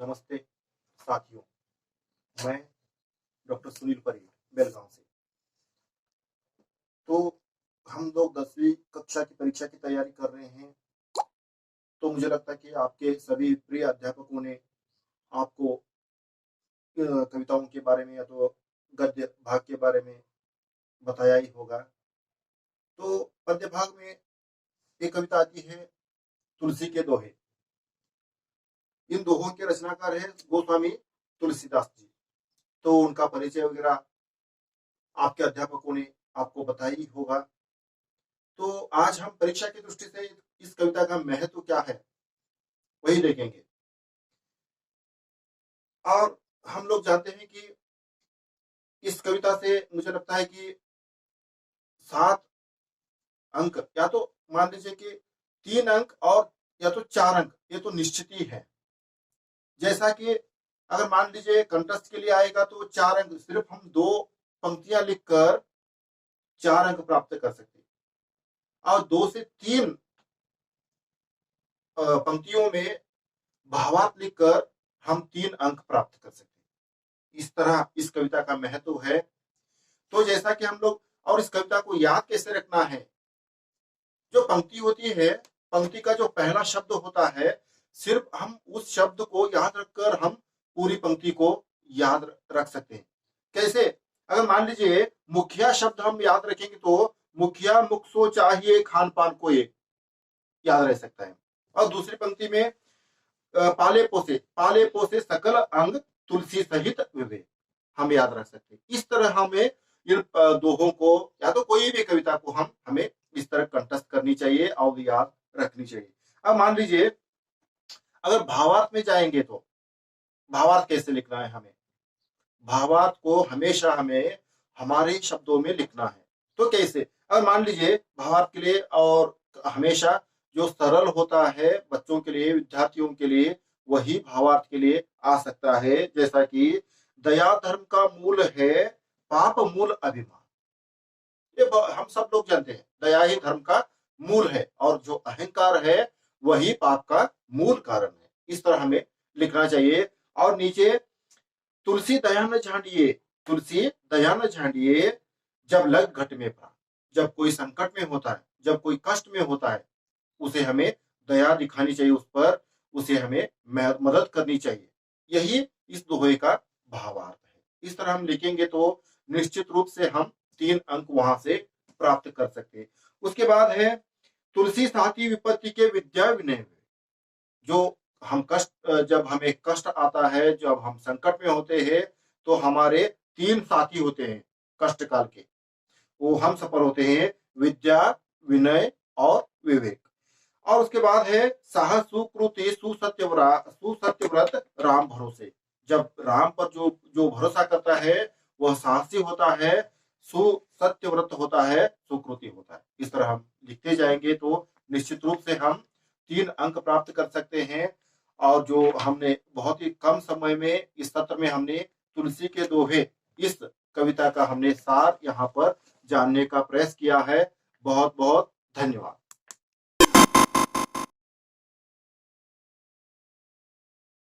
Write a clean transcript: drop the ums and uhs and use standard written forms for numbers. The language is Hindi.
नमस्ते साथियों, मैं डॉक्टर सुनील परेल बेलगांव से। तो हम लोग 10वीं कक्षा की परीक्षा की तैयारी कर रहे हैं। तो मुझे लगता है कि आपके सभी प्रिय अध्यापकों ने आपको कविताओं के बारे में या तो गद्य भाग के बारे में बताया ही होगा। तो पद्य भाग में एक कविता आती है, तुलसी के दोहे। इन दोहों के रचनाकार है गोस्वामी तुलसीदास जी। तो उनका परिचय वगैरह आपके अध्यापकों ने आपको बताया ही होगा। तो आज हम परीक्षा की दृष्टि से इस कविता का महत्व क्या है वही देखेंगे। और हम लोग जानते हैं कि इस कविता से मुझे लगता है कि 7 अंक या तो मान लीजिए कि 3 अंक और या तो 4 अंक, ये तो निश्चित ही है। जैसा कि अगर मान लीजिए कंटेस्ट के लिए आएगा तो 4 अंक, सिर्फ हम 2 पंक्तियां लिखकर 4 अंक प्राप्त कर सकते हैं। और 2 से 3 पंक्तियों में भावार्थ लिखकर हम 3 अंक प्राप्त कर सकते हैं। इस तरह इस कविता का महत्व है। तो जैसा कि हम लोग, और इस कविता को याद कैसे रखना है, जो पंक्ति होती है, पंक्ति का जो पहला शब्द होता है, सिर्फ हम उस शब्द को याद रखकर हम पूरी पंक्ति को याद रख सकते हैं। कैसे? अगर मान लीजिए मुखिया शब्द हम याद रखेंगे तो मुखिया मुख सो चाहिए खान पान को, ये याद रह सकता है। और दूसरी पंक्ति में पाले पोसे सकल अंग तुलसी सहित विवेक, हम याद रख सकते हैं। इस तरह हमें इन दोहों को या तो कोई भी कविता को हमें इस तरह कंठस्थ करनी चाहिए और याद रखनी चाहिए। अब मान लीजिए अगर भावार्थ में जाएंगे तो भावार्थ कैसे लिखना है हमें? भावार्थ को हमेशा हमें हमारे शब्दों में लिखना है। तो कैसे? अगर मान लीजिए भावार्थ के लिए, और हमेशा जो सरल होता है बच्चों के लिए, विद्यार्थियों के लिए, वही भावार्थ के लिए आ सकता है। जैसा कि दया धर्म का मूल है, पाप मूल अभिमान। ये हम सब लोग जानते हैं, दया ही धर्म का मूल है और जो अहंकार है वही पाप का मूल कारण है। इस तरह हमें लिखना चाहिए। और नीचे तुलसी दया न झांडिए, तुलसी दया न झांडिए, जब लग घट में प्राण। जब कोई संकट में होता है, जब कोई कष्ट में होता है, उसे हमें दया दिखानी चाहिए, उस पर उसे हमें मदद करनी चाहिए। यही इस दोहे का भावार्थ है। इस तरह हम लिखेंगे तो निश्चित रूप से हम 3 अंक वहां से प्राप्त कर सकते हैं। उसके बाद है, तुलसी साथी विपत्ति के विद्या विनय हुए। जो हम कष्ट, जब हमें कष्ट आता है, जब हम संकट में होते हैं, तो हमारे 3 साथी होते हैं कष्ट काल के। वो हम सफल होते हैं, विद्या, विनय और विवेक। और उसके बाद है, साहस सुकृति सुसत्यव्रत राम भरोसे। जब राम पर जो जो भरोसा करता है वह साहसी होता है, सुसत्यव्रत होता है, सुकृति होता है। इस तरह हम लिखते जाएंगे तो निश्चित रूप से हम 3 अंक प्राप्त कर सकते हैं। और जो हमने बहुत ही कम समय में इस सत्र में हमने तुलसी के दोहे, इस कविता का हमने सार यहाँ पर जानने का प्रयास किया है। बहुत बहुत धन्यवाद।